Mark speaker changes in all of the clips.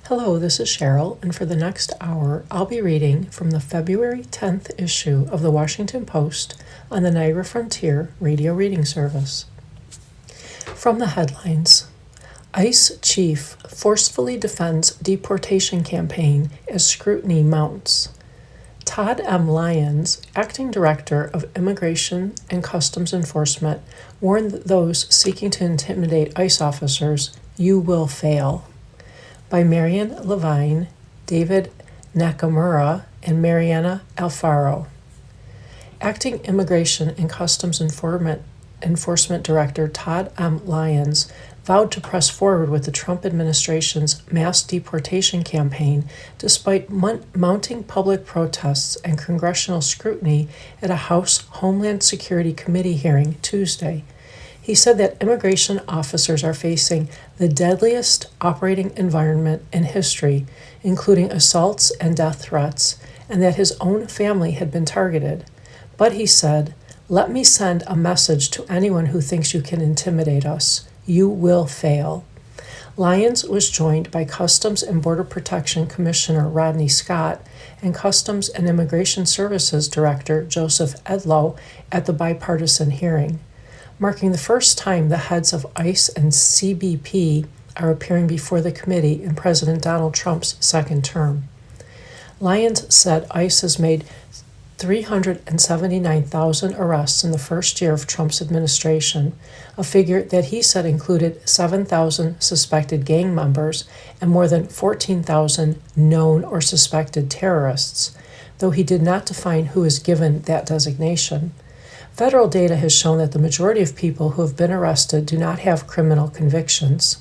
Speaker 1: Hello, this is Cheryl, and for the next hour, I'll be reading from the February 10th issue of the Washington Post on the Niagara Frontier Radio Reading Service. From the headlines, ICE Chief Forcefully Defends Deportation Campaign as Scrutiny Mounts. Todd M. Lyons, Acting Director of Immigration and Customs Enforcement, warned those seeking to intimidate ICE officers, "You will fail." By Marian Levine, David Nakamura, and Mariana Alfaro. Acting Immigration and Customs Enforcement Director Todd M. Lyons vowed to press forward with the Trump administration's mass deportation campaign despite mounting public protests and congressional scrutiny at a House Homeland Security Committee hearing Tuesday. He said that immigration officers are facing the deadliest operating environment in history, including assaults and death threats, and that his own family had been targeted. But he said, "Let me send a message to anyone who thinks you can intimidate us. You will fail." Lyons was joined by Customs and Border Protection Commissioner Rodney Scott and Customs and Immigration Services Director Joseph Edlow at the bipartisan hearing, marking the first time the heads of ICE and CBP are appearing before the committee in President Donald Trump's second term. Lyons said ICE has made 379,000 arrests in the first year of Trump's administration, a figure that he said included 7,000 suspected gang members and more than 14,000 known or suspected terrorists, though he did not define who is given that designation. Federal data has shown that the majority of people who have been arrested do not have criminal convictions.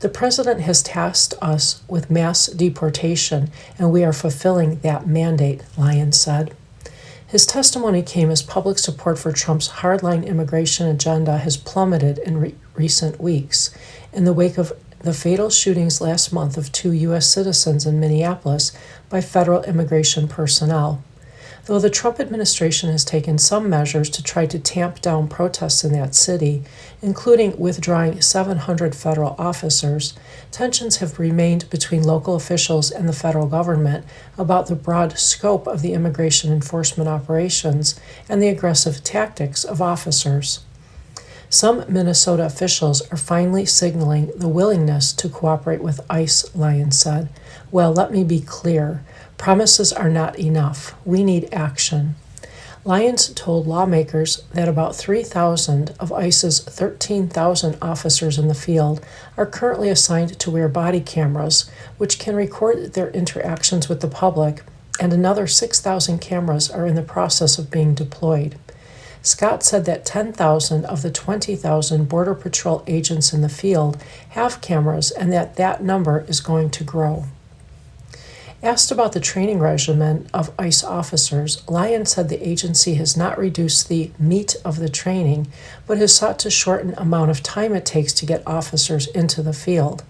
Speaker 1: The president has tasked us with mass deportation, and we are fulfilling that mandate, Lyons said. His testimony came as public support for Trump's hardline immigration agenda has plummeted in recent weeks, in the wake of the fatal shootings last month of 2 U.S. citizens in Minneapolis by federal immigration personnel. Though the Trump administration has taken some measures to try to tamp down protests in that city, including withdrawing 700 federal officers, tensions have remained between local officials and the federal government about the broad scope of the immigration enforcement operations and the aggressive tactics of officers. Some Minnesota officials are finally signaling the willingness to cooperate with ICE, Lyons said. "Well, let me be clear. Promises are not enough. We need action." Lyons told lawmakers that about 3,000 of ICE's 13,000 officers in the field are currently assigned to wear body cameras, which can record their interactions with the public, and another 6,000 cameras are in the process of being deployed. Scott said that 10,000 of the 20,000 Border Patrol agents in the field have cameras and that number is going to grow. Asked about the training regimen of ICE officers, Lyons said the agency has not reduced the meat of the training, but has sought to shorten the amount of time it takes to get officers into the field.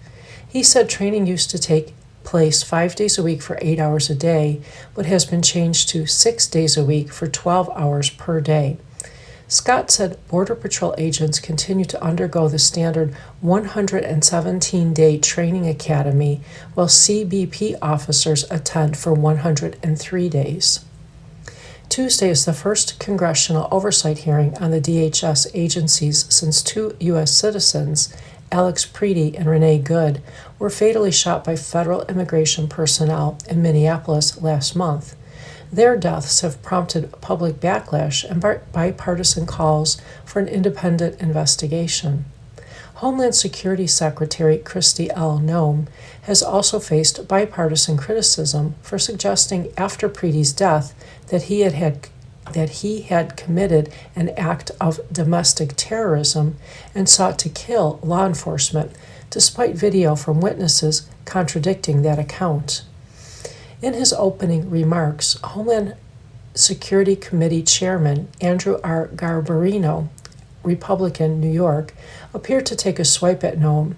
Speaker 1: He said training used to take place 5 days a week for 8 hours a day, but has been changed to 6 days a week for 12 hours per day. Scott said Border Patrol agents continue to undergo the standard 117-day training academy, while CBP officers attend for 103 days. Tuesday is the first congressional oversight hearing on the DHS agencies since 2 U.S. citizens, Alex Preedy and Renee Good, were fatally shot by federal immigration personnel in Minneapolis last month. Their deaths have prompted public backlash and bipartisan calls for an independent investigation. Homeland Security Secretary Kristi L. Noem has also faced bipartisan criticism for suggesting after Preedy's death that he had committed an act of domestic terrorism and sought to kill law enforcement, despite video from witnesses contradicting that account. In his opening remarks, Homeland Security Committee Chairman Andrew R. Garbarino, Republican, New York, appeared to take a swipe at Noem,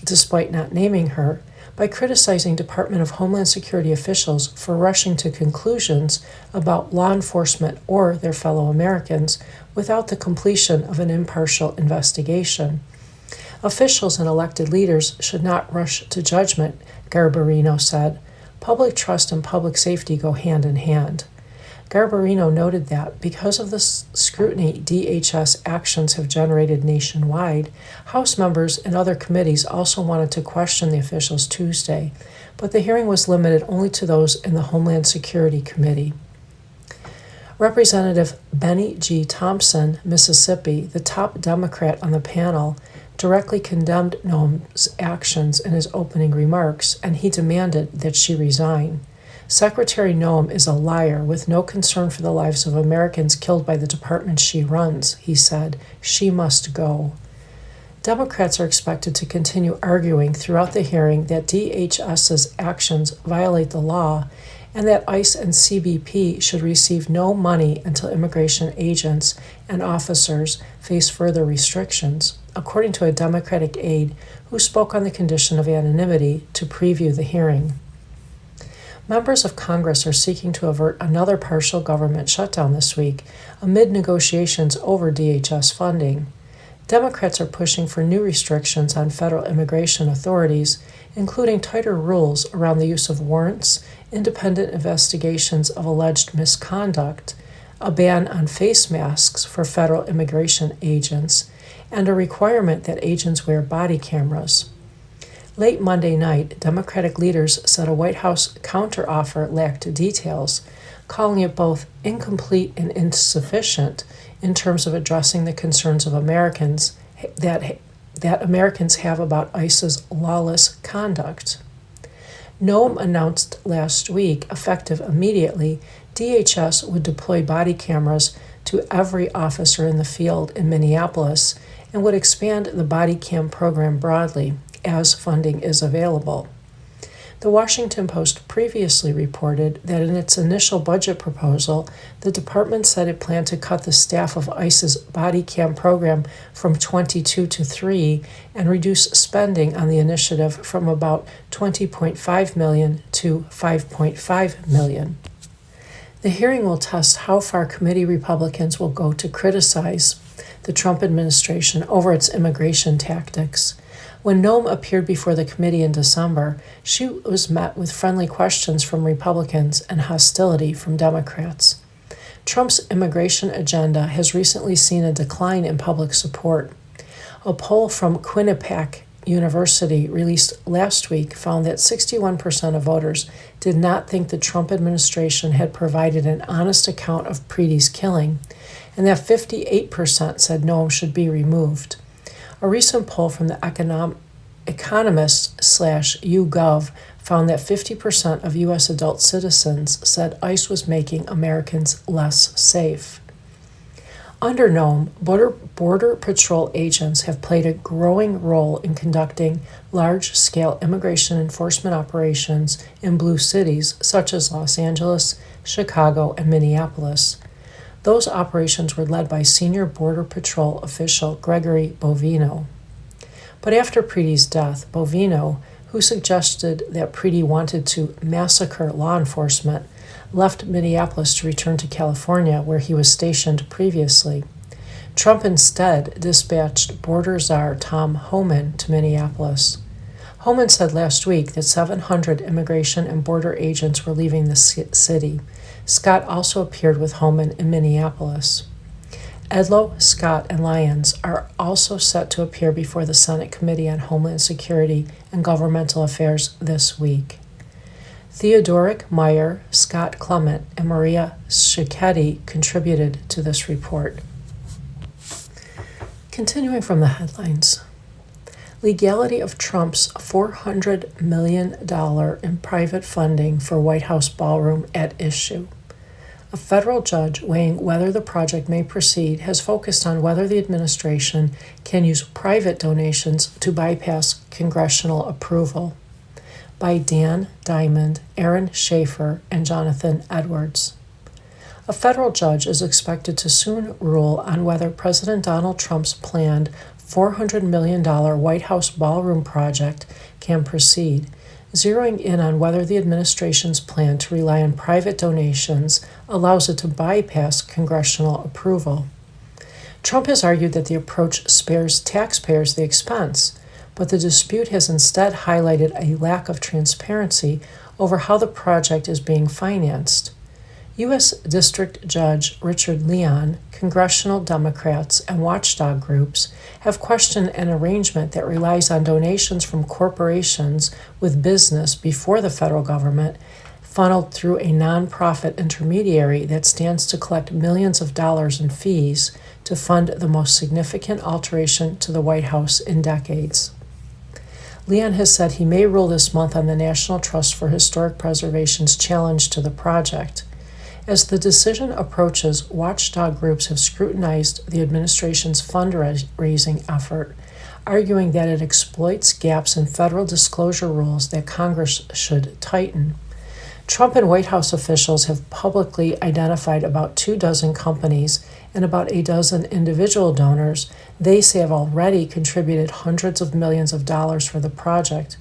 Speaker 1: despite not naming her, by criticizing Department of Homeland Security officials for rushing to conclusions about law enforcement or their fellow Americans without the completion of an impartial investigation. Officials and elected leaders should not rush to judgment, Garbarino said. Public trust and public safety go hand in hand. Garbarino noted that because of the scrutiny DHS actions have generated nationwide, House members and other committees also wanted to question the officials Tuesday, but the hearing was limited only to those in the Homeland Security Committee. Representative Benny G. Thompson, Mississippi, the top Democrat on the panel, directly condemned Noem's actions in his opening remarks, and he demanded that she resign. Secretary Noem is a liar with no concern for the lives of Americans killed by the department she runs, he said. She must go. Democrats are expected to continue arguing throughout the hearing that DHS's actions violate the law and that ICE and CBP should receive no money until immigration agents and officers face further restrictions, according to a Democratic aide who spoke on the condition of anonymity to preview the hearing. Members of Congress are seeking to avert another partial government shutdown this week amid negotiations over DHS funding. Democrats are pushing for new restrictions on federal immigration authorities, including tighter rules around the use of warrants, independent investigations of alleged misconduct, a ban on face masks for federal immigration agents, and a requirement that agents wear body cameras. Late Monday night, Democratic leaders said a White House counteroffer lacked details, calling it both incomplete and insufficient in terms of addressing the concerns of Americans that Americans have about ICE's lawless conduct. Noem announced last week, effective immediately, DHS would deploy body cameras to every officer in the field in Minneapolis and would expand the body cam program broadly as funding is available. The Washington Post previously reported that in its initial budget proposal, the department said it planned to cut the staff of ICE's body cam program from 22 to 3 and reduce spending on the initiative from about $20.5 million to $5.5 million. The hearing will test how far committee Republicans will go to criticize the Trump administration over its immigration tactics. When Noem appeared before the committee in December, she was met with friendly questions from Republicans and hostility from Democrats. Trump's immigration agenda has recently seen a decline in public support. A poll from Quinnipiac University released last week found that 61% of voters did not think the Trump administration had provided an honest account of Preeti's killing, and that 58% said Noem should be removed. A recent poll from the Economist/YouGov found that 50% of U.S. adult citizens said ICE was making Americans less safe. Under Noem, Border Patrol agents have played a growing role in conducting large-scale immigration enforcement operations in blue cities such as Los Angeles, Chicago, and Minneapolis. Those operations were led by senior Border Patrol official Gregory Bovino. But after Preeti's death, Bovino, who suggested that Preeti wanted to massacre law enforcement, left Minneapolis to return to California, where he was stationed previously. Trump instead dispatched border czar Tom Homan to Minneapolis. Homan said last week that 700 immigration and border agents were leaving the city. Scott also appeared with Homan in Minneapolis. Edlow, Scott, and Lyons are also set to appear before the Senate Committee on Homeland Security and Governmental Affairs this week. Theodoric Meyer, Scott Clement, and Maria Cicchetti contributed to this report. Continuing from the headlines. Legality of Trump's $400 million in private funding for White House ballroom at issue. A federal judge weighing whether the project may proceed has focused on whether the administration can use private donations to bypass congressional approval. By Dan Diamond, Aaron Schaefer, and Jonathan Edwards. A federal judge is expected to soon rule on whether President Donald Trump's planned $400 million White House ballroom project can proceed, zeroing in on whether the administration's plan to rely on private donations allows it to bypass congressional approval. Trump has argued that the approach spares taxpayers the expense, but the dispute has instead highlighted a lack of transparency over how the project is being financed. U.S. District Judge Richard Leon, congressional Democrats, and watchdog groups have questioned an arrangement that relies on donations from corporations with business before the federal government, funneled through a nonprofit intermediary that stands to collect millions of dollars in fees to fund the most significant alteration to the White House in decades. Leon has said he may rule this month on the National Trust for Historic Preservation's challenge to the project. As the decision approaches, watchdog groups have scrutinized the administration's fundraising effort, arguing that it exploits gaps in federal disclosure rules that Congress should tighten. Trump and White House officials have publicly identified about 24 companies and about a dozen individual donors they say have already contributed hundreds of millions of dollars for the project,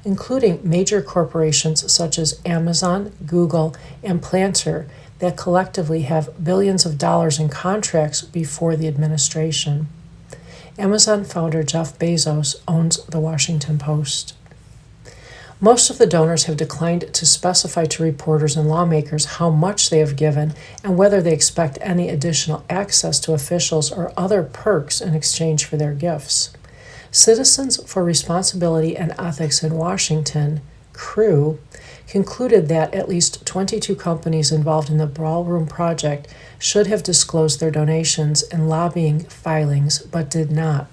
Speaker 1: including major corporations such as Amazon, Google, and Planter that collectively have billions of dollars in contracts before the administration. Amazon founder Jeff Bezos owns the Washington Post. Most of the donors have declined to specify to reporters and lawmakers how much they have given and whether they expect any additional access to officials or other perks in exchange for their gifts. Citizens for Responsibility and Ethics in Washington, CREW, concluded that at least 22 companies involved in the Ballroom project should have disclosed their donations and lobbying filings, but did not.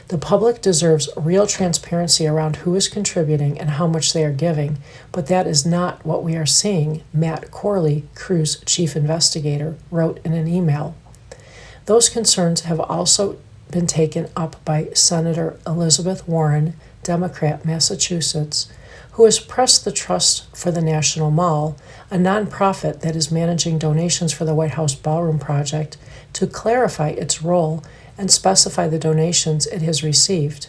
Speaker 1: The public deserves real transparency around who is contributing and how much they are giving, but that is not what we are seeing, Matt Corley, CREW's chief investigator, wrote in an email. Those concerns have also been taken up by Senator Elizabeth Warren, Democrat, Massachusetts, who has pressed the Trust for the National Mall, a nonprofit that is managing donations for the White House Ballroom project, to clarify its role and specify the donations it has received.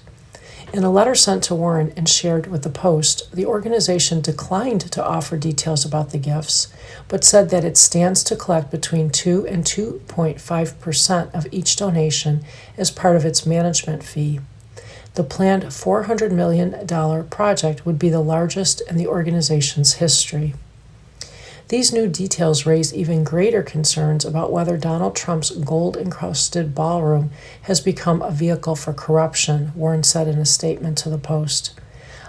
Speaker 1: In a letter sent to Warren and shared with the Post, the organization declined to offer details about the gifts, but said that it stands to collect between 2 and 2.5% of each donation as part of its management fee. The planned $400 million project would be the largest in the organization's history. These new details raise even greater concerns about whether Donald Trump's gold-encrusted ballroom has become a vehicle for corruption, Warren said in a statement to the Post.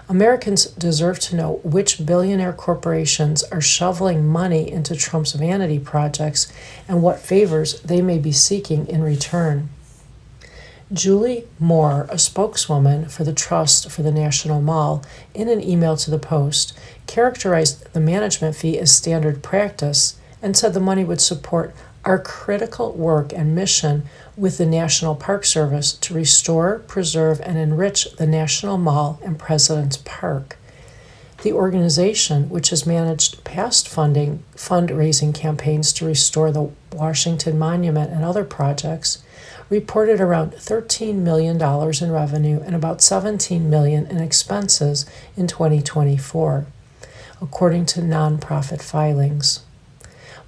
Speaker 1: Americans deserve to know which billionaire corporations are shoveling money into Trump's vanity projects and what favors they may be seeking in return. Julie Moore, a spokeswoman for the Trust for the National Mall, in an email to the Post, characterized the management fee as standard practice and said the money would support our critical work and mission with the National Park Service to restore, preserve, and enrich the National Mall and President's Park. The organization, which has managed past fundraising campaigns to restore the Washington Monument and other projects, reported around $13 million in revenue and about $17 million in expenses in 2024, according to nonprofit filings.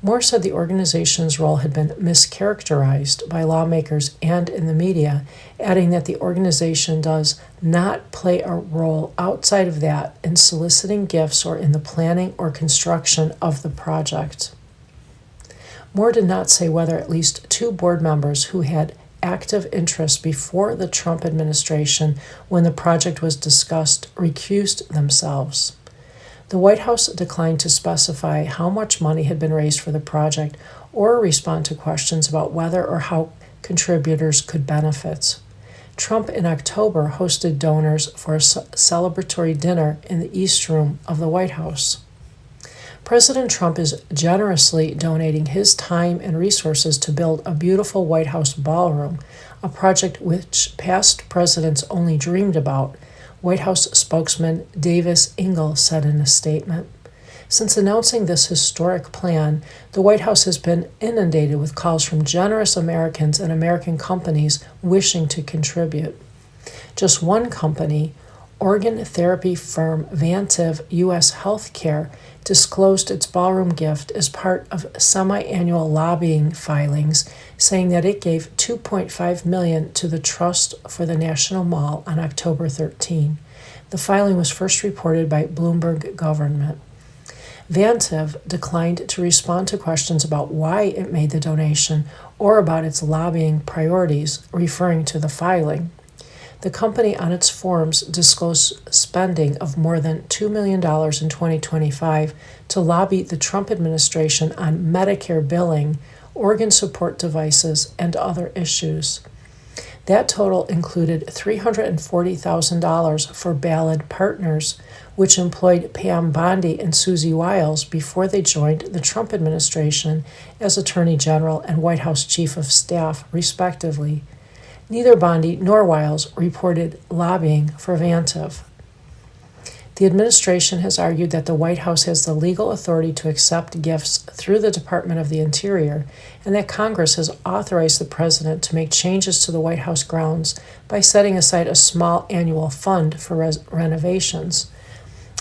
Speaker 1: Moore said the organization's role had been mischaracterized by lawmakers and in the media, adding that the organization does not play a role outside of that in soliciting gifts or in the planning or construction of the project. Moore did not say whether at least 2 board members who had active interest before the Trump administration when the project was discussed recused themselves. The White House declined to specify how much money had been raised for the project or respond to questions about whether or how contributors could benefit. Trump in October hosted donors for a celebratory dinner in the East Room of the White House. President Trump is generously donating his time and resources to build a beautiful White House ballroom, a project which past presidents only dreamed about, White House spokesman Davis Ingle said in a statement. Since announcing this historic plan, the White House has been inundated with calls from generous Americans and American companies wishing to contribute. Just one company, Organ therapy firm Vantive US Healthcare disclosed its ballroom gift as part of semi-annual lobbying filings, saying that it gave $2.5 million to the Trust for the National Mall on October 13. The filing was first reported by Bloomberg Government. Vantive declined to respond to questions about why it made the donation or about its lobbying priorities, referring to the filing. The company on its forms disclosed spending of more than $2 million in 2025 to lobby the Trump administration on Medicare billing, organ support devices, and other issues. That total included $340,000 for Ballad Partners, which employed Pam Bondi and Susie Wiles before they joined the Trump administration as Attorney General and White House Chief of Staff, respectively. Neither Bondi nor Wiles reported lobbying for Vantive. The administration has argued that the White House has the legal authority to accept gifts through the Department of the Interior, and that Congress has authorized the president to make changes to the White House grounds by setting aside a small annual fund for renovations.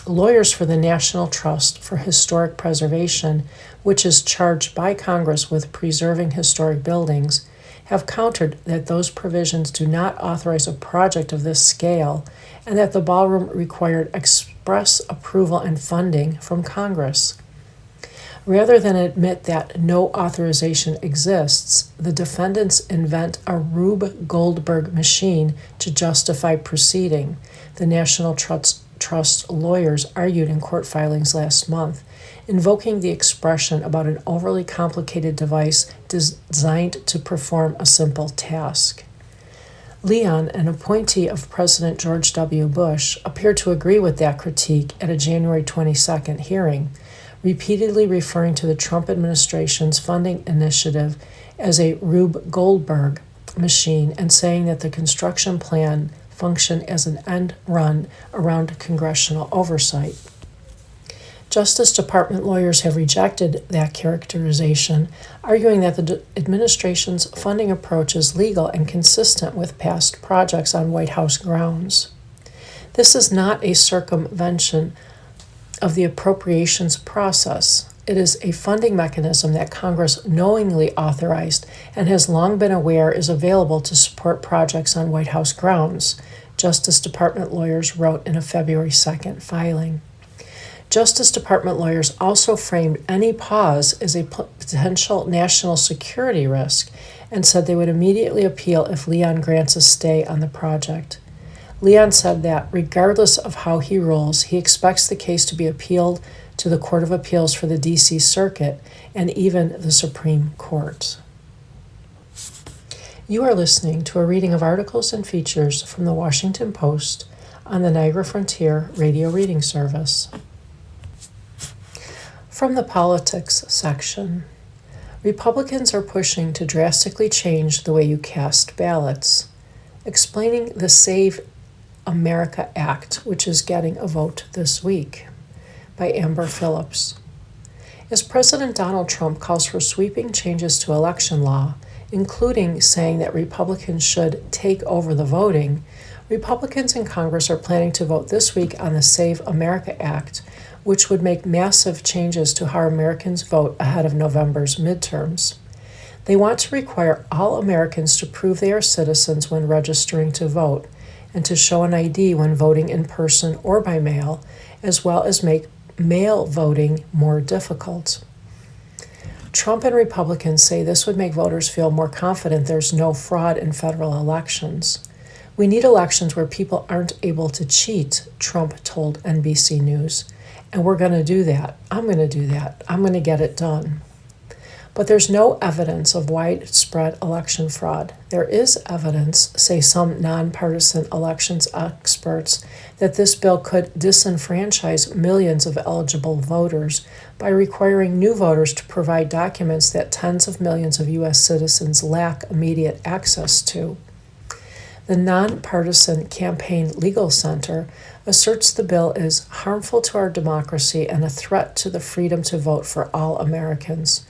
Speaker 1: Lawyers for the National Trust for Historic Preservation, which is charged by Congress with preserving historic buildings, have countered that those provisions do not authorize a project of this scale and that the ballroom required express approval and funding from Congress. Rather than admit that no authorization exists, the defendants invent a Rube Goldberg machine to justify proceeding, the National Trust lawyers argued in court filings last month, invoking the expression about an overly complicated device designed to perform a simple task. Leon, an appointee of President George W. Bush, appeared to agree with that critique at a January 22nd hearing, repeatedly referring to the Trump administration's funding initiative as a Rube Goldberg machine and saying that the construction plan functioned as an end run around congressional oversight. Justice Department lawyers have rejected that characterization, arguing that the administration's funding approach is legal and consistent with past projects on White House grounds. This is not a circumvention of the appropriations process. It is a funding mechanism that Congress knowingly authorized and has long been aware is available to support projects on White House grounds, Justice Department lawyers wrote in a February 2nd filing. Justice Department lawyers also framed any pause as a potential national security risk and said they would immediately appeal if Leon grants a stay on the project. Leon said that, regardless of how he rules, he expects the case to be appealed to the Court of Appeals for the D.C. Circuit and even the Supreme Court. You are listening to a reading of articles and features from the Washington Post on the Niagara Frontier Radio Reading Service. From the politics section, Republicans are pushing to drastically change the way you cast ballots, explaining the Save America Act, which is getting a vote this week, by Amber Phillips. As President Donald Trump calls for sweeping changes to election law, including saying that Republicans should take over the voting, Republicans in Congress are planning to vote this week on the Save America Act, which would make massive changes to how Americans vote ahead of November's midterms. They want to require all Americans to prove they are citizens when registering to vote, and to show an ID when voting in person or by mail, as well as make mail voting more difficult. Trump and Republicans say this would make voters feel more confident there's no fraud in federal elections. We need elections where people aren't able to cheat, Trump told NBC News. And we're going to do that. I'm going to do that. I'm going to get it done. But there's no evidence of widespread election fraud. There is evidence, say some nonpartisan elections experts, that this bill could disenfranchise millions of eligible voters by requiring new voters to provide documents that tens of millions of U.S. citizens lack immediate access to. The Nonpartisan Campaign Legal Center asserts the bill is harmful to our democracy and a threat to the freedom to vote for all Americans.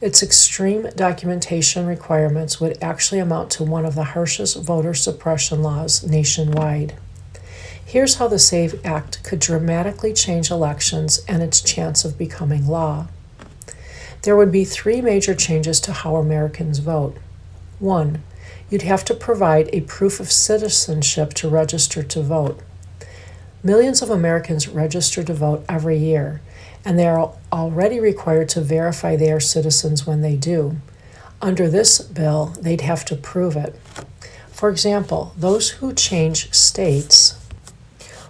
Speaker 1: Its extreme documentation requirements would actually amount to one of the harshest voter suppression laws nationwide. Here's how the SAVE Act could dramatically change elections and its chance of becoming law. There would be 3 major changes to how Americans vote. 1. You'd have to provide a proof of citizenship to register to vote. Millions of Americans register to vote every year, and they are already required to verify they are citizens when they do. Under this bill, they'd have to prove it. For example, those who change states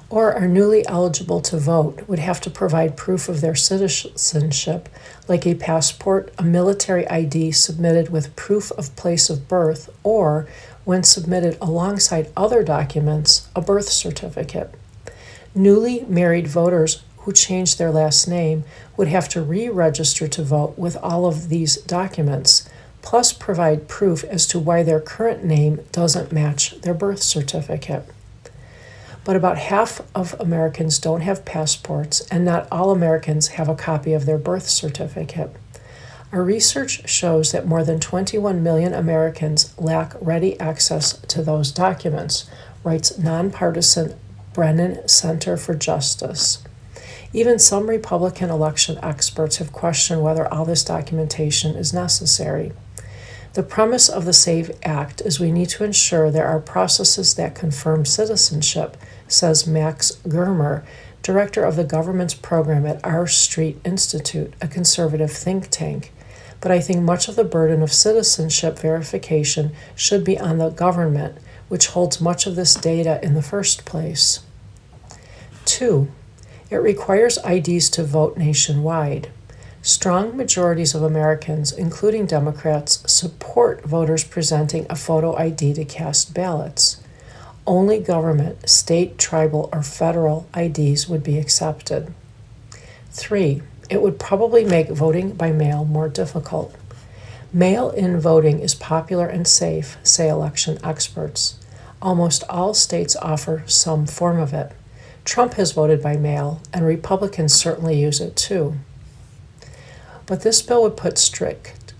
Speaker 1: or are newly eligible to vote would have to provide proof of their citizenship, like a passport, a military ID submitted with proof of place of birth, or, when submitted alongside other documents, a birth certificate. Newly married voters who changed their last name would have to re-register to vote with all of these documents, plus provide proof as to why their current name doesn't match their birth certificate. But about half of Americans don't have passports, and not all Americans have a copy of their birth certificate. Our research shows that more than 21 million Americans lack ready access to those documents, writes nonpartisan Brennan Center for Justice. Even some Republican election experts have questioned whether all this documentation is necessary. The premise of the SAVE Act is we need to ensure there are processes that confirm citizenship, says Max Germer, director of the government's program at R Street Institute, a conservative think tank. But I think much of the burden of citizenship verification should be on the government, which holds much of this data in the first place. 2. It requires IDs to vote nationwide. Strong majorities of Americans, including Democrats, support voters presenting a photo ID to cast ballots. Only government, state, tribal, or federal IDs would be accepted. 3. It would probably make voting by mail more difficult. Mail-in voting is popular and safe, say election experts. Almost all states offer some form of it. Trump has voted by mail, and Republicans certainly use it too. But this bill would put strict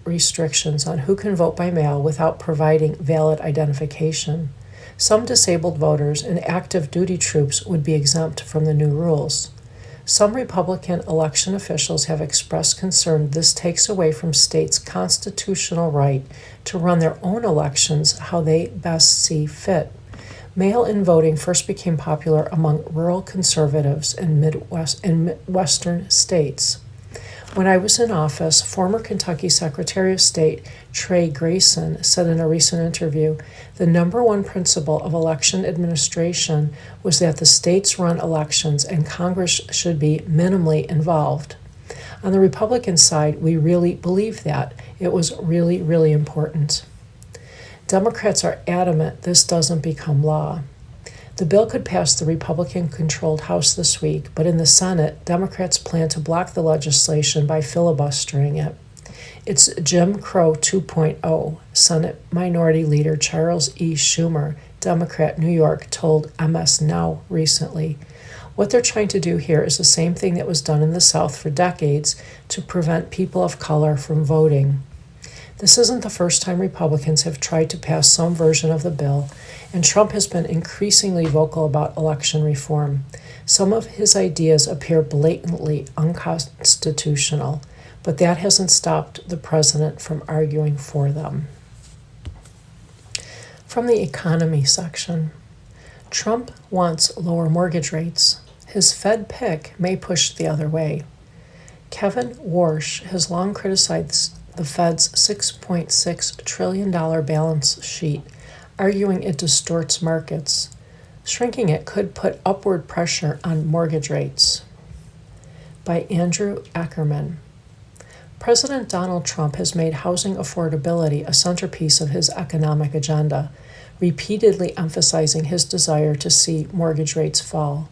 Speaker 1: restrictions on who can vote by mail without providing valid identification. Some disabled voters and active duty troops would be exempt from the new rules. Some Republican election officials have expressed concern this takes away from states' constitutional right to run their own elections how they best see fit. Mail-in voting first became popular among rural conservatives in Western states. When I was in office, former Kentucky Secretary of State Trey Grayson said in a recent interview, the number one principle of election administration was that the states run elections and Congress should be minimally involved. On the Republican side, we really believe that. It was really, really important. Democrats are adamant this doesn't become law. The bill could pass the Republican-controlled House this week, but in the Senate, Democrats plan to block the legislation by filibustering it. It's Jim Crow 2.0, Senate Minority Leader Charles E. Schumer, Democrat, New York, told MS Now recently. What they're trying to do here is the same thing that was done in the South for decades to prevent people of color from voting. This isn't the first time Republicans have tried to pass some version of the bill, and Trump has been increasingly vocal about election reform. Some of his ideas appear blatantly unconstitutional, but that hasn't stopped the president from arguing for them. From the economy section, Trump wants lower mortgage rates. His Fed pick may push the other way. Kevin Warsh has long criticized the Fed's $6.6 trillion balance sheet, arguing it distorts markets. Shrinking it could put upward pressure on mortgage rates. By Andrew Ackerman. President Donald Trump has made housing affordability a centerpiece of his economic agenda, repeatedly emphasizing his desire to see mortgage rates fall.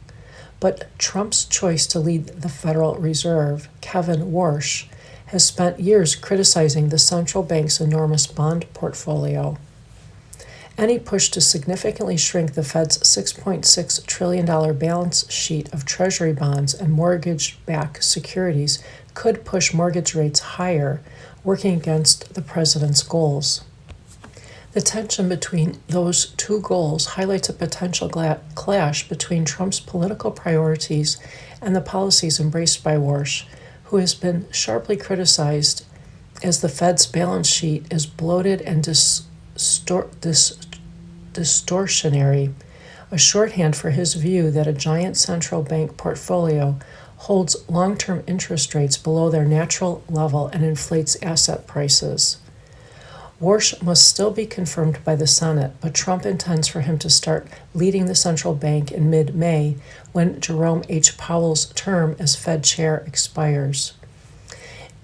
Speaker 1: But Trump's choice to lead the Federal Reserve, Kevin Warsh, has spent years criticizing the central bank's enormous bond portfolio. Any push to significantly shrink the Fed's $6.6 trillion balance sheet of Treasury bonds and mortgage-backed securities could push mortgage rates higher, working against the president's goals. The tension between those two goals highlights a potential clash between Trump's political priorities and the policies embraced by Warsh, who has been sharply criticized as the Fed's balance sheet is bloated and distortionary, a shorthand for his view that a giant central bank portfolio holds long-term interest rates below their natural level and inflates asset prices. Warsh must still be confirmed by the Senate, but Trump intends for him to start leading the central bank in mid-May when Jerome H. Powell's term as Fed chair expires.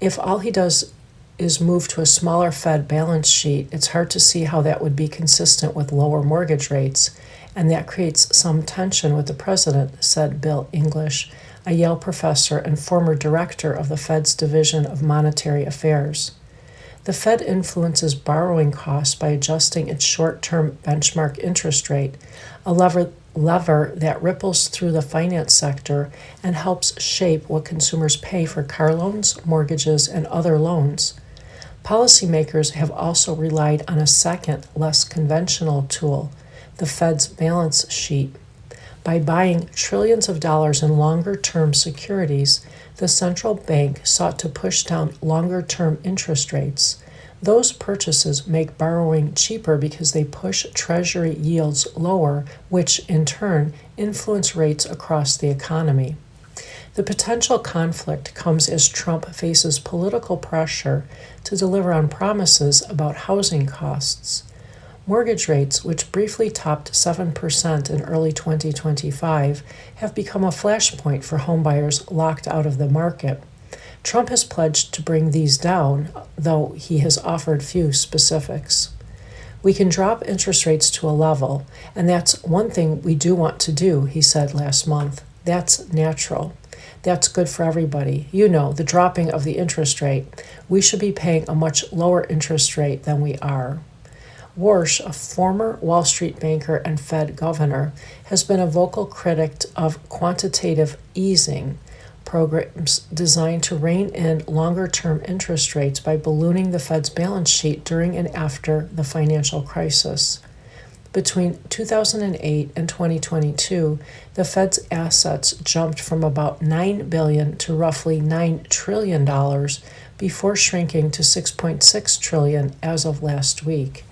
Speaker 1: If all he does is move to a smaller Fed balance sheet, it's hard to see how that would be consistent with lower mortgage rates, and that creates some tension with the president, said Bill English, a Yale professor and former director of the Fed's Division of Monetary Affairs. The Fed influences borrowing costs by adjusting its short-term benchmark interest rate, a lever that ripples through the finance sector and helps shape what consumers pay for car loans, mortgages, and other loans. Policymakers have also relied on a second, less conventional tool, the Fed's balance sheet. By buying trillions of dollars in longer-term securities, the central bank sought to push down longer-term interest rates. Those purchases make borrowing cheaper because they push Treasury yields lower, which in turn influence rates across the economy. The potential conflict comes as Trump faces political pressure to deliver on promises about housing costs. Mortgage rates, which briefly topped 7% in early 2025, have become a flashpoint for homebuyers locked out of the market. Trump has pledged to bring these down, though he has offered few specifics. We can drop interest rates to a level, and that's one thing we do want to do, he said last month. That's natural. That's good for everybody. You know, the dropping of the interest rate. We should be paying a much lower interest rate than we are. Warsh, a former Wall Street banker and Fed governor, has been a vocal critic of quantitative easing programs designed to rein in longer-term interest rates by ballooning the Fed's balance sheet during and after the financial crisis. Between 2008 and 2022, the Fed's assets jumped from about $9 billion to roughly $9 trillion before shrinking to $6.6 trillion as of last week.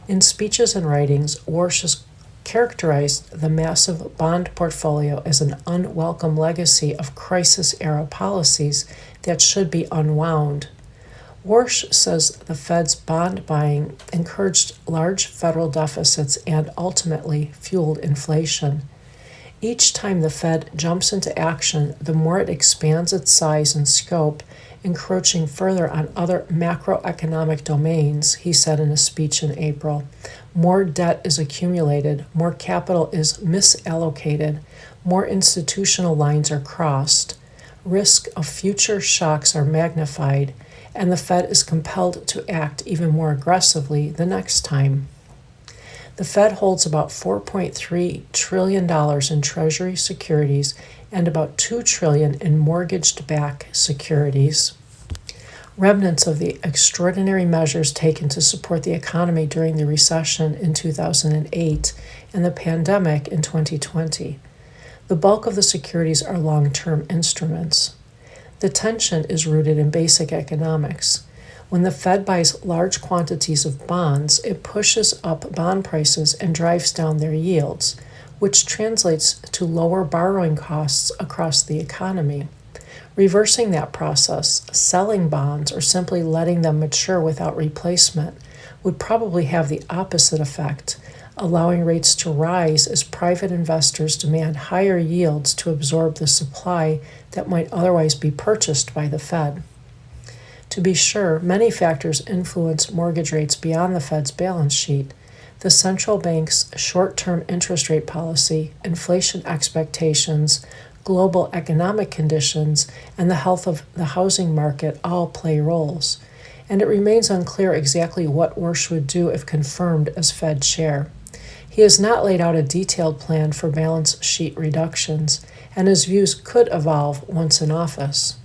Speaker 1: In speeches and writings, Warsh has characterized the massive bond portfolio as an unwelcome legacy of crisis-era policies that should be unwound. Warsh says the Fed's bond buying encouraged large federal deficits and ultimately fueled inflation. Each time the Fed jumps into action, the more it expands its size and scope, encroaching further on other macroeconomic domains, he said in a speech in April. More debt is accumulated, more capital is misallocated, more institutional lines are crossed, risk of future shocks are magnified, and the Fed is compelled to act even more aggressively the next time. The Fed holds about $4.3 trillion in Treasury securities and about $2 trillion in mortgage-backed securities, remnants of the extraordinary measures taken to support the economy during the recession in 2008 and the pandemic in 2020. The bulk of the securities are long-term instruments. The tension is rooted in basic economics. When the Fed buys large quantities of bonds, it pushes up bond prices and drives down their yields, which translates to lower borrowing costs across the economy. Reversing that process, selling bonds or simply letting them mature without replacement, would probably have the opposite effect, allowing rates to rise as private investors demand higher yields to absorb the supply that might otherwise be purchased by the Fed. To be sure, many factors influence mortgage rates beyond the Fed's balance sheet. The central bank's short-term interest rate policy, inflation expectations, global economic conditions, and the health of the housing market all play roles. And it remains unclear exactly what Warsh would do if confirmed as Fed chair. He has not laid out a detailed plan for balance sheet reductions, and his views could evolve once in office.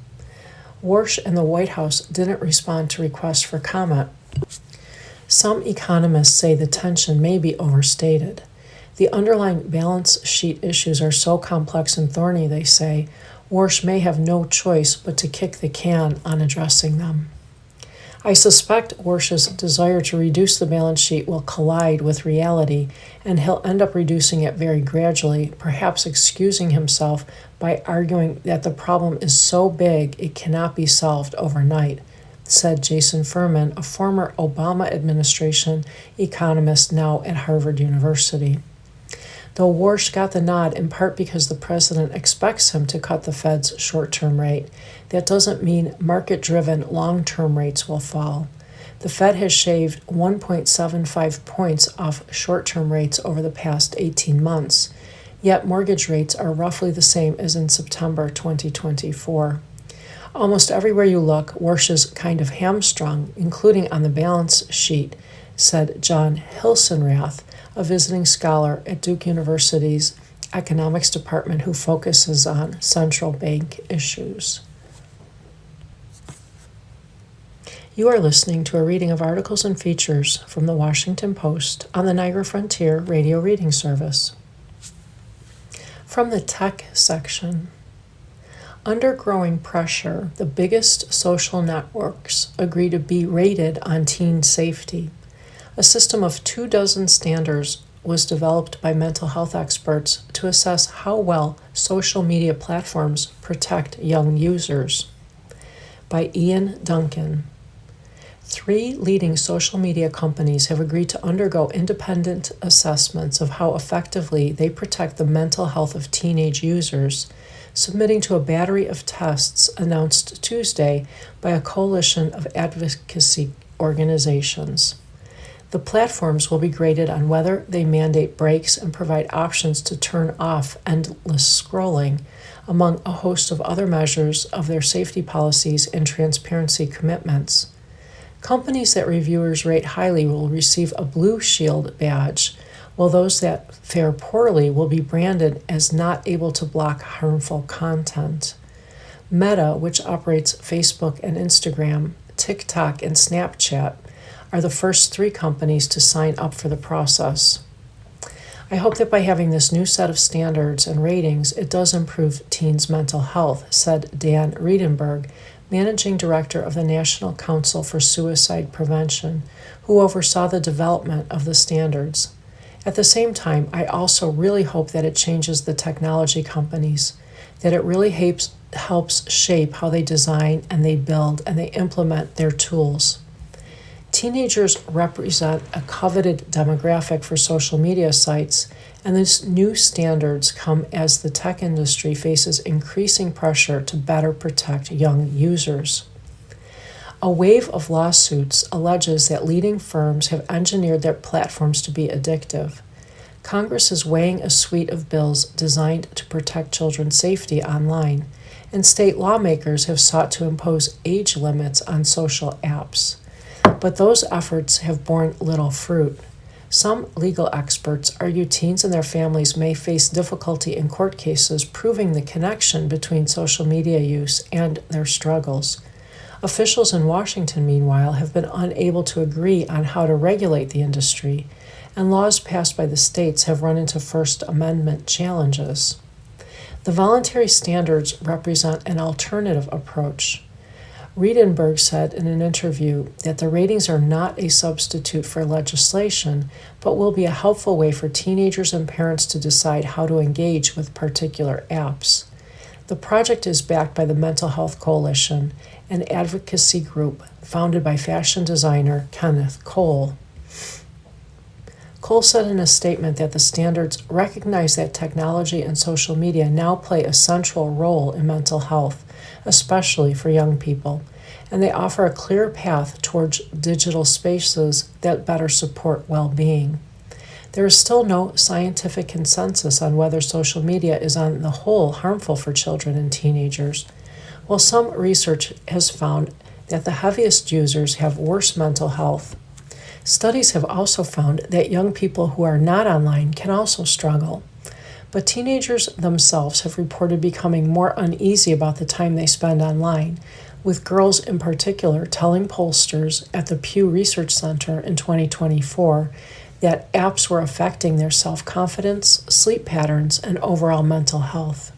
Speaker 1: Warsh and the White House didn't respond to requests for comment. Some economists say the tension may be overstated. The underlying balance sheet issues are so complex and thorny, they say, Warsh may have no choice but to kick the can on addressing them. I suspect Warsh's desire to reduce the balance sheet will collide with reality, and he'll end up reducing it very gradually, perhaps excusing himself by arguing that the problem is so big it cannot be solved overnight, said Jason Furman, a former Obama administration economist now at Harvard University. Though Warsh got the nod in part because the president expects him to cut the Fed's short-term rate, that doesn't mean market-driven long-term rates will fall. The Fed has shaved 1.75 points off short-term rates over the past 18 months, yet mortgage rates are roughly the same as in September 2024. Almost everywhere you look, Warsh is kind of hamstrung, including on the balance sheet, said John Hilsenrath, a visiting scholar at Duke University's economics department who focuses on central bank issues. You are listening to a reading of articles and features from the Washington Post on the Niagara Frontier Radio Reading Service. From the tech section. Under growing pressure, the biggest social networks agree to be rated on teen safety. A system of 24 standards was developed by mental health experts to assess how well social media platforms protect young users. By Ian Duncan. 3 leading social media companies have agreed to undergo independent assessments of how effectively they protect the mental health of teenage users, submitting to a battery of tests announced Tuesday by a coalition of advocacy organizations. The platforms will be graded on whether they mandate breaks and provide options to turn off endless scrolling, among a host of other measures of their safety policies and transparency commitments. Companies that reviewers rate highly will receive a Blue Shield badge, while those that fare poorly will be branded as not able to block harmful content. Meta, which operates Facebook and Instagram, TikTok, and Snapchat, are the first 3 companies to sign up for the process. I hope that by having this new set of standards and ratings, it does improve teens' mental health, said Dan Riedenberg, Managing Director of the National Council for Suicide Prevention, who oversaw the development of the standards. At the same time, I also really hope that it changes the technology companies, that it really helps shape how they design and they build and they implement their tools. Teenagers represent a coveted demographic for social media sites, and these new standards come as the tech industry faces increasing pressure to better protect young users. A wave of lawsuits alleges that leading firms have engineered their platforms to be addictive. Congress is weighing a suite of bills designed to protect children's safety online, and state lawmakers have sought to impose age limits on social apps. But those efforts have borne little fruit. Some legal experts argue teens and their families may face difficulty in court cases proving the connection between social media use and their struggles. Officials in Washington, meanwhile, have been unable to agree on how to regulate the industry, and laws passed by the states have run into First Amendment challenges. The voluntary standards represent an alternative approach. Riedenberg said in an interview that the ratings are not a substitute for legislation, but will be a helpful way for teenagers and parents to decide how to engage with particular apps. The project is backed by the Mental Health Coalition, an advocacy group founded by fashion designer Kenneth Cole. Cole said in a statement that the standards recognize that technology and social media now play a central role in mental health, especially for young people, and they offer a clear path towards digital spaces that better support well-being. There is still no scientific consensus on whether social media is on the whole harmful for children and teenagers, while some research has found that the heaviest users have worse mental health. Studies have also found that young people who are not online can also struggle. But teenagers themselves have reported becoming more uneasy about the time they spend online, with girls in particular telling pollsters at the Pew Research Center in 2024 that apps were affecting their self-confidence, sleep patterns, and overall mental health.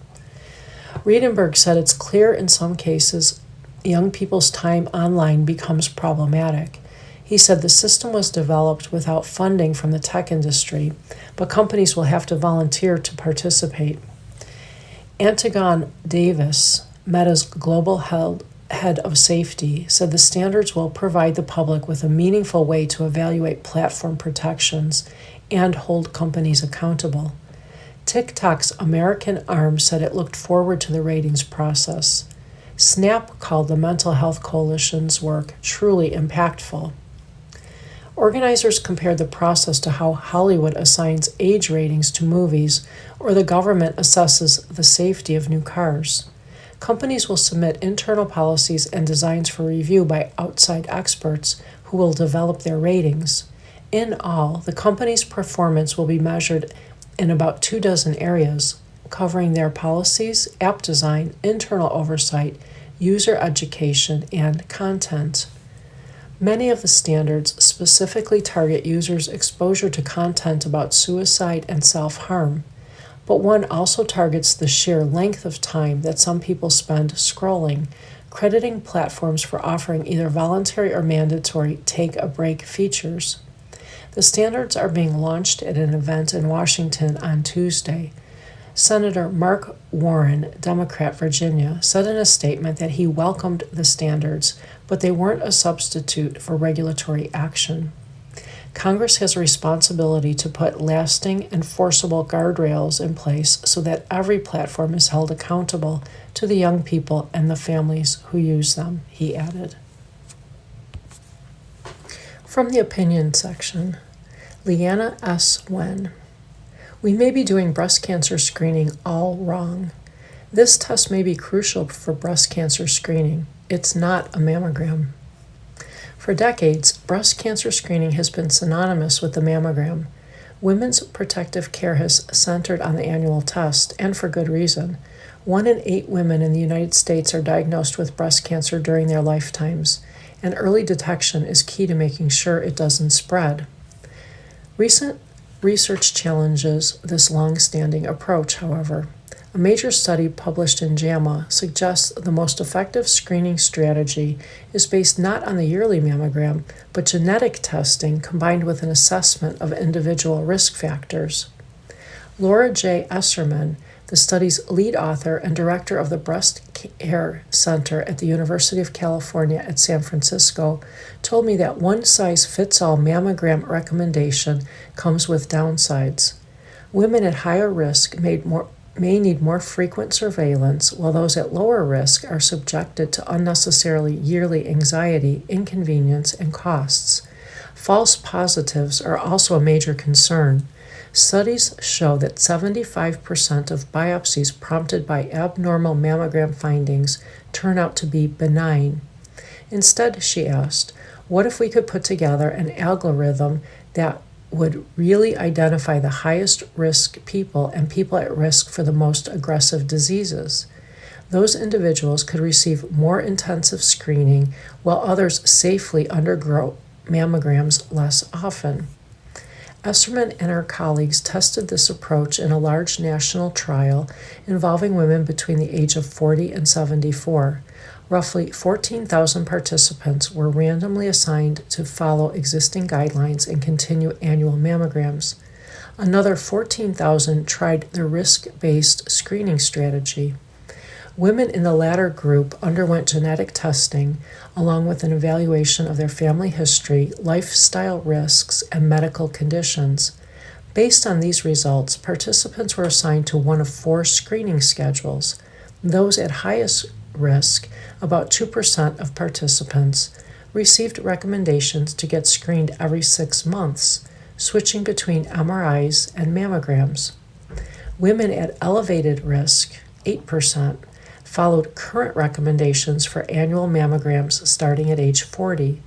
Speaker 1: Riedenberg said it's clear in some cases young people's time online becomes problematic. He said the system was developed without funding from the tech industry, but companies will have to volunteer to participate. Antigone Davis, Meta's global head of safety, said the standards will provide the public with a meaningful way to evaluate platform protections and hold companies accountable. TikTok's American arm said it looked forward to the ratings process. Snap called the Mental Health Coalition's work truly impactful. Organizers compared the process to how Hollywood assigns age ratings to movies or the government assesses the safety of new cars. Companies will submit internal policies and designs for review by outside experts who will develop their ratings. In all, the company's performance will be measured in about 24 areas, covering their policies, app design, internal oversight, user education, and content. Many of the standards specifically target users' exposure to content about suicide and self-harm, but one also targets the sheer length of time that some people spend scrolling, crediting platforms for offering either voluntary or mandatory take-a-break features. The standards are being launched at an event in Washington on Tuesday. Senator Mark Warren, Democrat, Virginia, said in a statement that he welcomed the standards, but they weren't a substitute for regulatory action. Congress has a responsibility to put lasting, enforceable guardrails in place so that every platform is held accountable to the young people and the families who use them, he added. From the opinion section, Leanna S. Wen. We may be doing breast cancer screening all wrong. This test may be crucial for breast cancer screening. It's not a mammogram. For decades, breast cancer screening has been synonymous with the mammogram. Women's protective care has centered on the annual test, and for good reason. 1 in 8 women in the United States are diagnosed with breast cancer during their lifetimes, and early detection is key to making sure it doesn't spread. Recent research challenges this long-standing approach, however. A major study published in JAMA suggests the most effective screening strategy is based not on the yearly mammogram, but genetic testing combined with an assessment of individual risk factors. Laura J. Esserman, the study's lead author and director of the Breast Care Center at the University of California at San Francisco, told me that one-size-fits-all mammogram recommendation comes with downsides. Women at higher risk may need more frequent surveillance, while those at lower risk are subjected to unnecessarily yearly anxiety, inconvenience, and costs. False positives are also a major concern. Studies show that 75% of biopsies prompted by abnormal mammogram findings turn out to be benign. Instead, she asked, what if we could put together an algorithm that would really identify the highest risk people and people at risk for the most aggressive diseases? Those individuals could receive more intensive screening while others safely undergo mammograms less often. Esserman and her colleagues tested this approach in a large national trial involving women between the age of 40 and 74. Roughly 14,000 participants were randomly assigned to follow existing guidelines and continue annual mammograms. Another 14,000 tried the risk-based screening strategy. Women in the latter group underwent genetic testing, along with an evaluation of their family history, lifestyle risks, and medical conditions. Based on these results, participants were assigned to one of 4 screening schedules. Those at highest risk, about 2% of participants, received recommendations to get screened every 6 months, switching between MRIs and mammograms. Women at elevated risk, 8%, followed current recommendations for annual mammograms starting at age 40.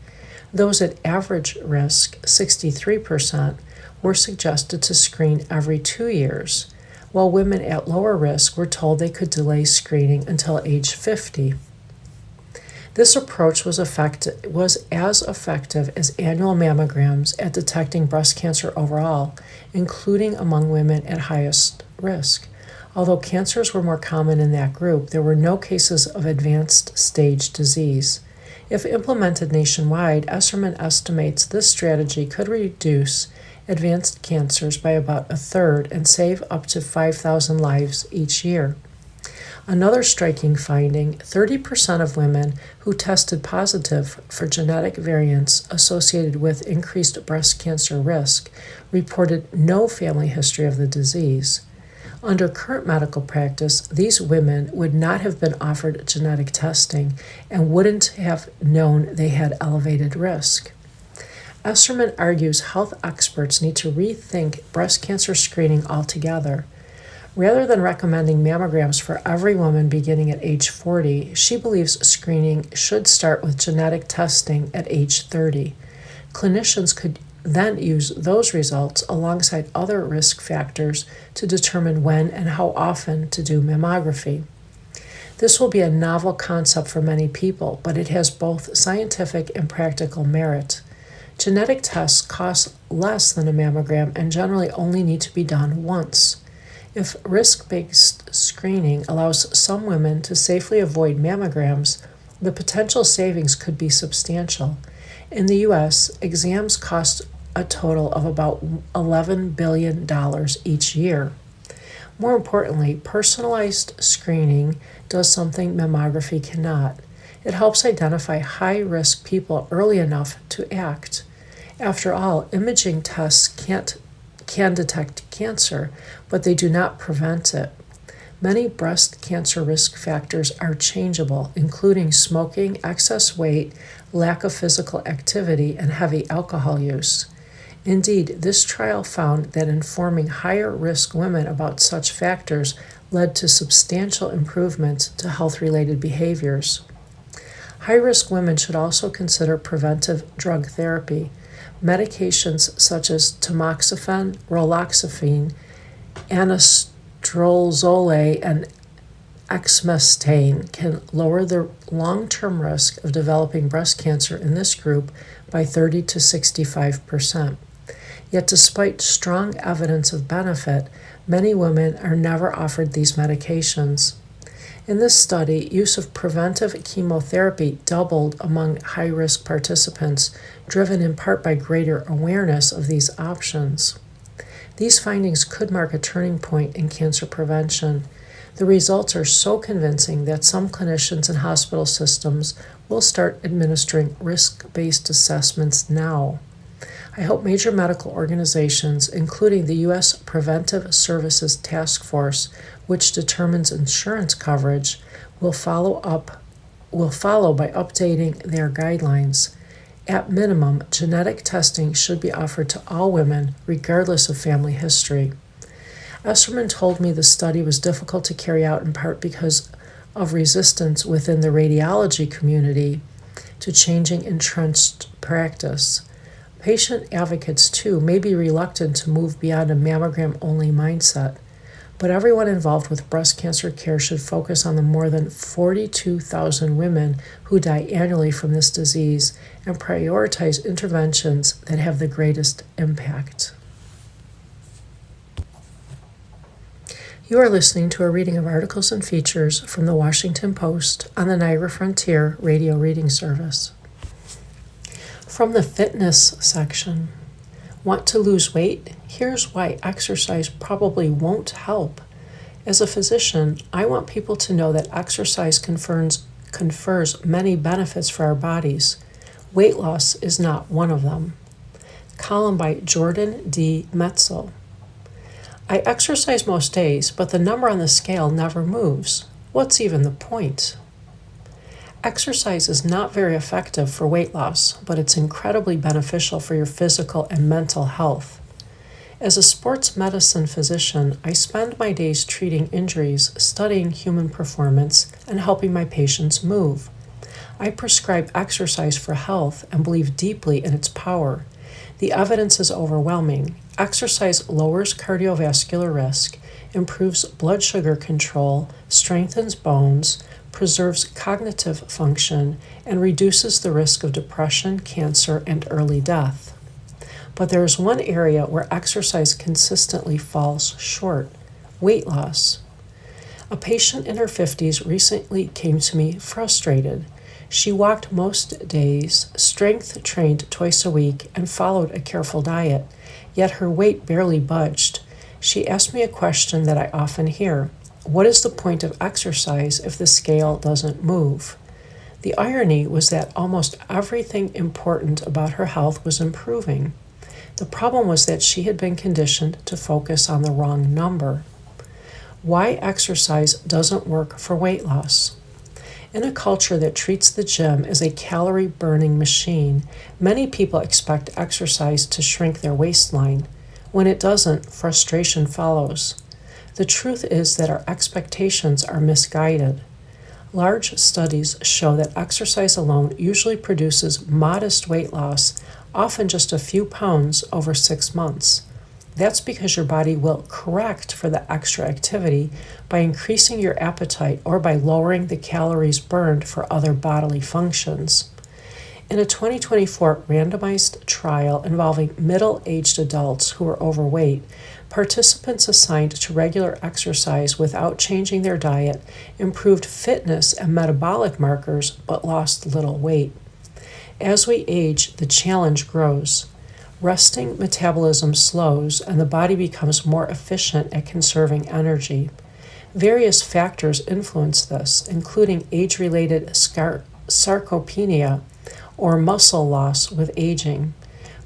Speaker 1: Those at average risk, 63%, were suggested to screen every 2 years, while women at lower risk were told they could delay screening until age 50. This approach was as effective as annual mammograms at detecting breast cancer overall, including among women at highest risk. Although cancers were more common in that group, there were no cases of advanced stage disease. If implemented nationwide, Esserman estimates this strategy could reduce advanced cancers by about a third and save up to 5,000 lives each year. Another striking finding, 30% of women who tested positive for genetic variants associated with increased breast cancer risk reported no family history of the disease. Under current medical practice, these women would not have been offered genetic testing and wouldn't have known they had elevated risk. Esserman argues health experts need to rethink breast cancer screening altogether. Rather than recommending mammograms for every woman beginning at age 40, she believes screening should start with genetic testing at age 30. Clinicians could then use those results alongside other risk factors to determine when and how often to do mammography. This will be a novel concept for many people, but it has both scientific and practical merit. Genetic tests cost less than a mammogram and generally only need to be done once. If risk-based screening allows some women to safely avoid mammograms, the potential savings could be substantial. In the U.S., exams cost a total of about $11 billion each year. More importantly, personalized screening does something mammography cannot. It helps identify high-risk people early enough to act. After all, imaging tests can detect cancer, but they do not prevent it. Many breast cancer risk factors are changeable, including smoking, excess weight, lack of physical activity, and heavy alcohol use. Indeed, this trial found that informing higher-risk women about such factors led to substantial improvements to health-related behaviors. High-risk women should also consider preventive drug therapy. Medications such as tamoxifen, raloxifene, anastrozole, and exemestane can lower the long-term risk of developing breast cancer in this group by 30 to 65%. Yet despite strong evidence of benefit, many women are never offered these medications. In this study, use of preventive chemotherapy doubled among high-risk participants, driven in part by greater awareness of these options. These findings could mark a turning point in cancer prevention. The results are so convincing that some clinicians and hospital systems will start administering risk-based assessments now. I hope major medical organizations, including the U.S. Preventive Services Task Force, which determines insurance coverage, will follow by updating their guidelines. At minimum, genetic testing should be offered to all women, regardless of family history. Esserman told me the study was difficult to carry out in part because of resistance within the radiology community to changing entrenched practice. Patient advocates, too, may be reluctant to move beyond a mammogram-only mindset, but everyone involved with breast cancer care should focus on the more than 42,000 women who die annually from this disease and prioritize interventions that have the greatest impact. You are listening to a reading of articles and features from the Washington Post on the Niagara Frontier Radio Reading Service. From the fitness section, want to lose weight? Here's why exercise probably won't help. As a physician, I want people to know that exercise confers many benefits for our bodies. Weight loss is not one of them. Column by Jordan D. Metzel. I exercise most days, but the number on the scale never moves. What's even the point? Exercise is not very effective for weight loss, but it's incredibly beneficial for your physical and mental health. As a sports medicine physician, I spend my days treating injuries, studying human performance, and helping my patients move. I prescribe exercise for health and believe deeply in its power. The evidence is overwhelming. Exercise lowers cardiovascular risk, improves blood sugar control, strengthens bones, preserves cognitive function, and reduces the risk of depression, cancer, and early death. But there is one area where exercise consistently falls short: weight loss. A patient in her 50s recently came to me frustrated. She walked most days, strength trained twice a week, and followed a careful diet, yet her weight barely budged. She asked me a question that I often hear: what is the point of exercise if the scale doesn't move? The irony was that almost everything important about her health was improving. The problem was that she had been conditioned to focus on the wrong number. Why exercise doesn't work for weight loss. In a culture that treats the gym as a calorie-burning machine, many people expect exercise to shrink their waistline. When it doesn't, frustration follows. The truth is that our expectations are misguided. Large studies show that exercise alone usually produces modest weight loss, often just a few pounds over 6 months. That's because your body will correct for the extra activity by increasing your appetite or by lowering the calories burned for other bodily functions. In a 2024 randomized trial involving middle-aged adults who were overweight, participants assigned to regular exercise without changing their diet improved fitness and metabolic markers but lost little weight. As we age, the challenge grows. Resting metabolism slows and the body becomes more efficient at conserving energy. Various factors influence this, including age-related sarcopenia, or muscle loss with aging.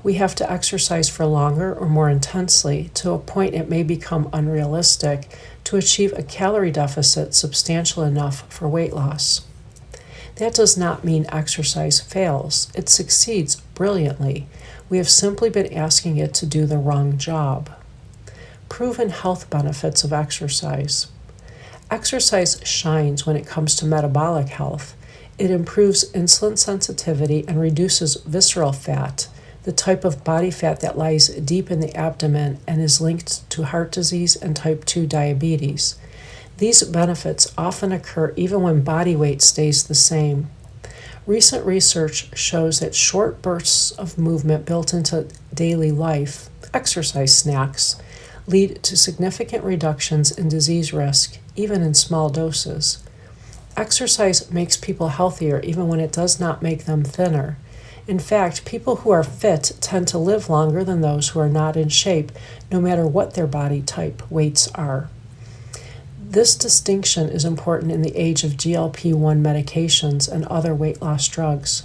Speaker 1: We have to exercise for longer or more intensely to a point it may become unrealistic to achieve a calorie deficit substantial enough for weight loss. That does not mean exercise fails. It succeeds brilliantly. We have simply been asking it to do the wrong job. Proven health benefits of exercise. Exercise shines when it comes to metabolic health. It improves insulin sensitivity and reduces visceral fat, the type of body fat that lies deep in the abdomen and is linked to heart disease and type 2 diabetes. These benefits often occur even when body weight stays the same. Recent research shows that short bursts of movement built into daily life, exercise snacks, lead to significant reductions in disease risk, even in small doses. Exercise makes people healthier even when it does not make them thinner. In fact, people who are fit tend to live longer than those who are not in shape, no matter what their body type weights are. This distinction is important in the age of GLP-1 medications and other weight loss drugs.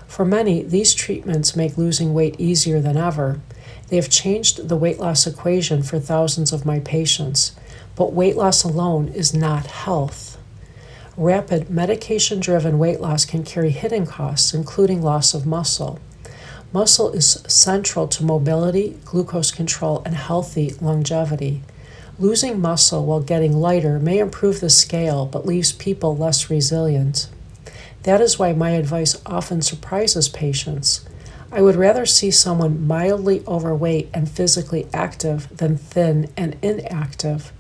Speaker 1: For many, these treatments make losing weight easier than ever. They have changed the weight loss equation for thousands of my patients, but weight loss alone is not health. Rapid medication-driven weight loss can carry hidden costs, including loss of muscle. Muscle is central to mobility, glucose control, and healthy longevity. Losing muscle while getting lighter may improve the scale, but leaves people less resilient. That is why my advice often surprises patients. I would rather see someone mildly overweight and physically active than thin and inactive.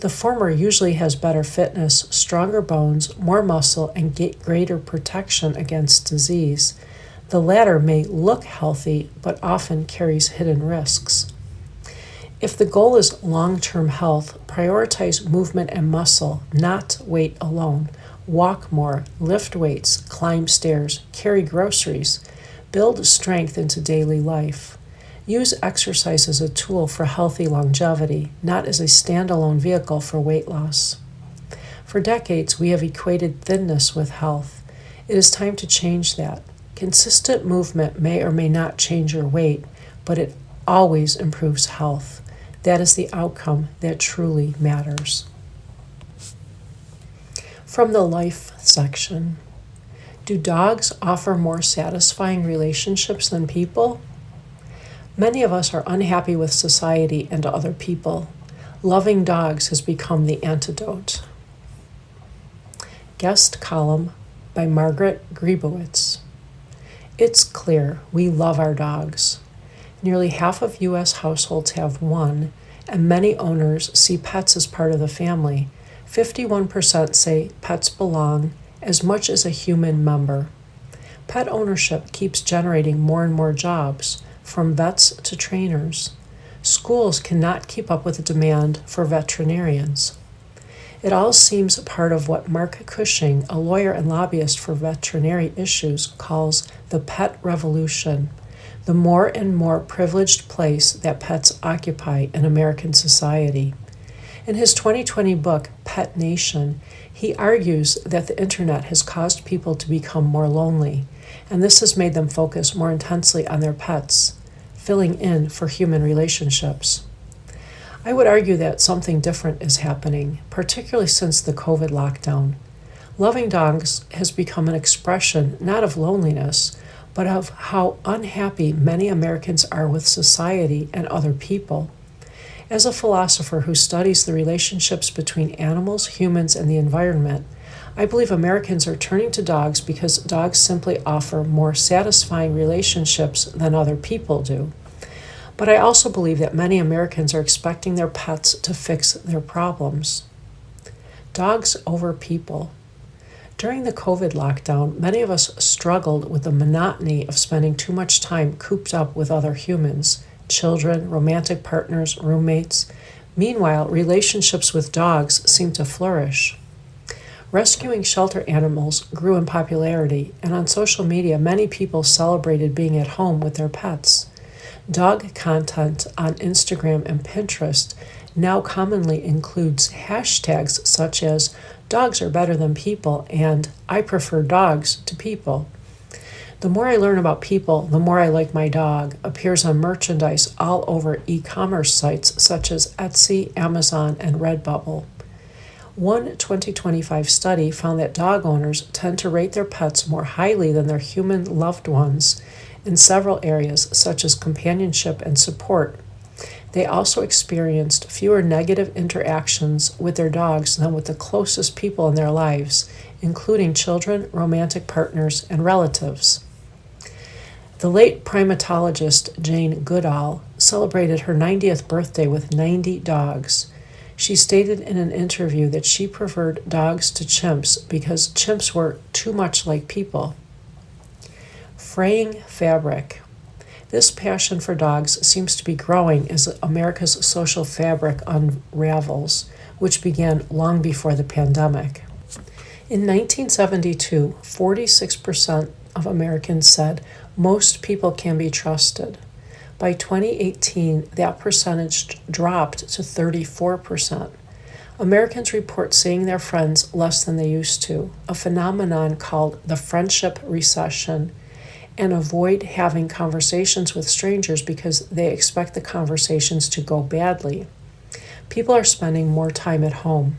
Speaker 1: The former usually has better fitness, stronger bones, more muscle, and greater protection against disease. The latter may look healthy, but often carries hidden risks. If the goal is long-term health, prioritize movement and muscle, not weight alone. Walk more, lift weights, climb stairs, carry groceries. Build strength into daily life. Use exercise as a tool for healthy longevity, not as a standalone vehicle for weight loss. For decades, we have equated thinness with health. It is time to change that. Consistent movement may or may not change your weight, but it always improves health. That is the outcome that truly matters. From the life section. Do dogs offer more satisfying relationships than people? Many of us are unhappy with society and other people. Loving dogs has become the antidote. Guest column by Margaret Grebowitz. It's clear we love our dogs. Nearly half of U.S. households have one, and many owners see pets as part of the family. 51% say pets belong as much as a human member. Pet ownership keeps generating more and more jobs, from vets to trainers. Schools cannot keep up with the demand for veterinarians. It all seems part of what Mark Cushing, a lawyer and lobbyist for veterinary issues, calls the pet revolution, the more and more privileged place that pets occupy in American society. In his 2020 book, Pet Nation, he argues that the internet has caused people to become more lonely, and this has made them focus more intensely on their pets, filling in for human relationships. I would argue that something different is happening, particularly since the COVID lockdown. Loving dogs has become an expression not of loneliness, but of how unhappy many Americans are with society and other people. As a philosopher who studies the relationships between animals, humans, and the environment, I believe Americans are turning to dogs because dogs simply offer more satisfying relationships than other people do. But I also believe that many Americans are expecting their pets to fix their problems. Dogs over people. During the COVID lockdown, many of us struggled with the monotony of spending too much time cooped up with other humans, children, romantic partners, roommates. Meanwhile, relationships with dogs seemed to flourish. Rescuing shelter animals grew in popularity, and on social media, many people celebrated being at home with their pets. Dog content on Instagram and Pinterest now commonly includes hashtags such as "dogs are better than people" and "I prefer dogs to people." "The more I learn about people, the more I like my dog" appears on merchandise all over e-commerce sites such as Etsy, Amazon, and Redbubble. One 2025 study found that dog owners tend to rate their pets more highly than their human loved ones in several areas, such as companionship and support. They also experienced fewer negative interactions with their dogs than with the closest people in their lives, including children, romantic partners, and relatives. The late primatologist Jane Goodall celebrated her 90th birthday with 90 dogs. She stated in an interview that she preferred dogs to chimps because chimps were too much like people. Fraying fabric. This passion for dogs seems to be growing as America's social fabric unravels, which began long before the pandemic. In 1972, 46% of Americans said most people can be trusted. By 2018, that percentage dropped to 34%. Americans report seeing their friends less than they used to, a phenomenon called the friendship recession, and avoid having conversations with strangers because they expect the conversations to go badly. People are spending more time at home.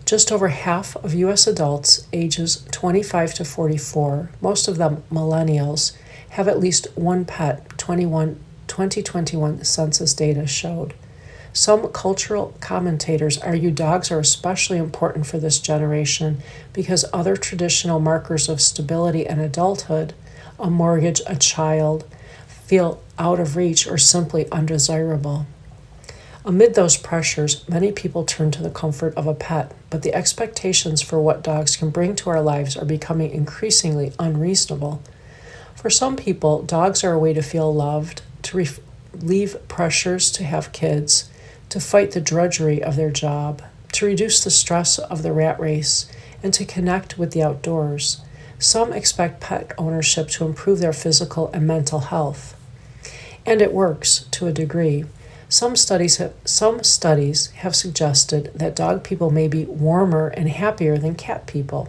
Speaker 1: Just over half of U.S. adults ages 25 to 44, most of them millennials, have at least one pet, 2021 census data showed. Some cultural commentators argue dogs are especially important for this generation because other traditional markers of stability and adulthood, a mortgage, a child, feel out of reach or simply undesirable. Amid those pressures, many people turn to the comfort of a pet, but the expectations for what dogs can bring to our lives are becoming increasingly unreasonable. For some people, dogs are a way to feel loved, to relieve pressures to have kids, to fight the drudgery of their job, to reduce the stress of the rat race, and to connect with the outdoors. Some expect pet ownership to improve their physical and mental health. And it works to a degree. Some studies have suggested that dog people may be warmer and happier than cat people.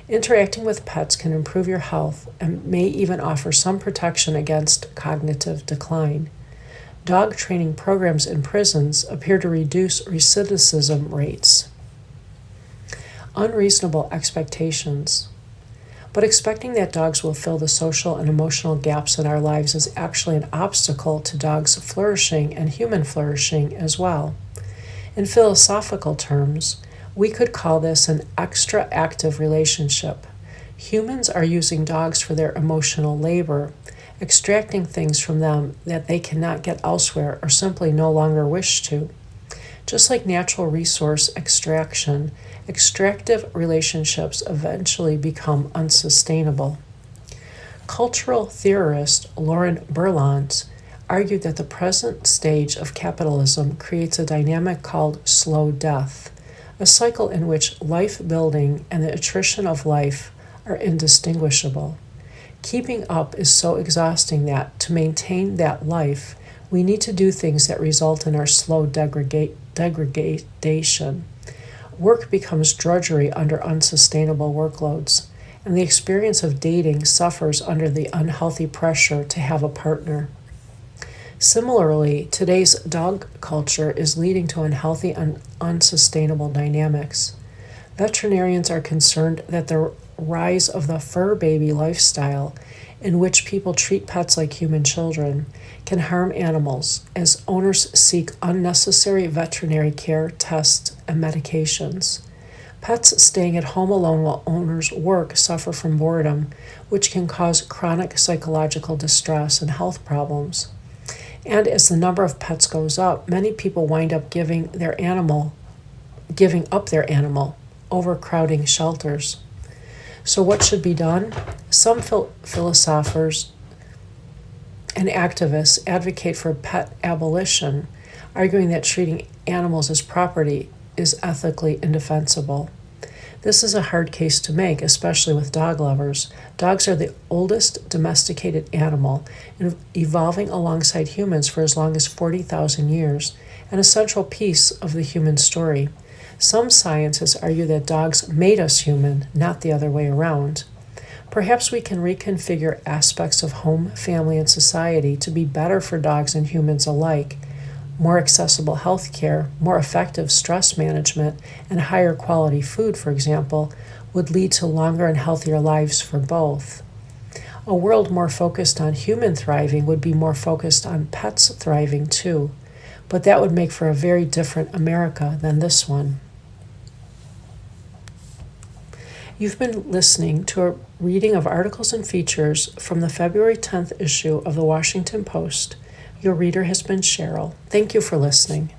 Speaker 1: Interacting with pets can improve your health and may even offer some protection against cognitive decline. Dog training programs in prisons appear to reduce recidivism rates. Unreasonable expectations. But expecting that dogs will fill the social and emotional gaps in our lives is actually an obstacle to dogs' flourishing and human flourishing as well. In philosophical terms, we could call this an extra-active relationship. Humans are using dogs for their emotional labor, extracting things from them that they cannot get elsewhere or simply no longer wish to. Just like natural resource extraction, extractive relationships eventually become unsustainable. Cultural theorist Lauren Berlant argued that the present stage of capitalism creates a dynamic called slow death, a cycle in which life building and the attrition of life are indistinguishable. Keeping up is so exhausting that, to maintain that life, we need to do things that result in our slow degradation. Work becomes drudgery under unsustainable workloads, and the experience of dating suffers under the unhealthy pressure to have a partner. Similarly, today's dog culture is leading to unhealthy and unsustainable dynamics. Veterinarians are concerned that the rise of the fur baby lifestyle, in which people treat pets like human children, can harm animals as owners seek unnecessary veterinary care, tests, and medications. Pets staying at home alone while owners work suffer from boredom, which can cause chronic psychological distress and health problems. And as the number of pets goes up, many people wind up giving up their animal, overcrowding shelters. So what should be done? Some philosophers and activists advocate for pet abolition, arguing that treating animals as property is ethically indefensible. This is a hard case to make, especially with dog lovers. Dogs are the oldest domesticated animal, evolving alongside humans for as long as 40,000 years, and a central piece of the human story. Some scientists argue that dogs made us human, not the other way around. Perhaps we can reconfigure aspects of home, family, and society to be better for dogs and humans alike. More accessible health care, more effective stress management, and higher quality food, for example, would lead to longer and healthier lives for both. A world more focused on human thriving would be more focused on pets thriving too, but that would make for a very different America than this one. You've been listening to a reading of articles and features from the February 10th issue of the Washington Post. Your reader has been Cheryl. Thank you for listening.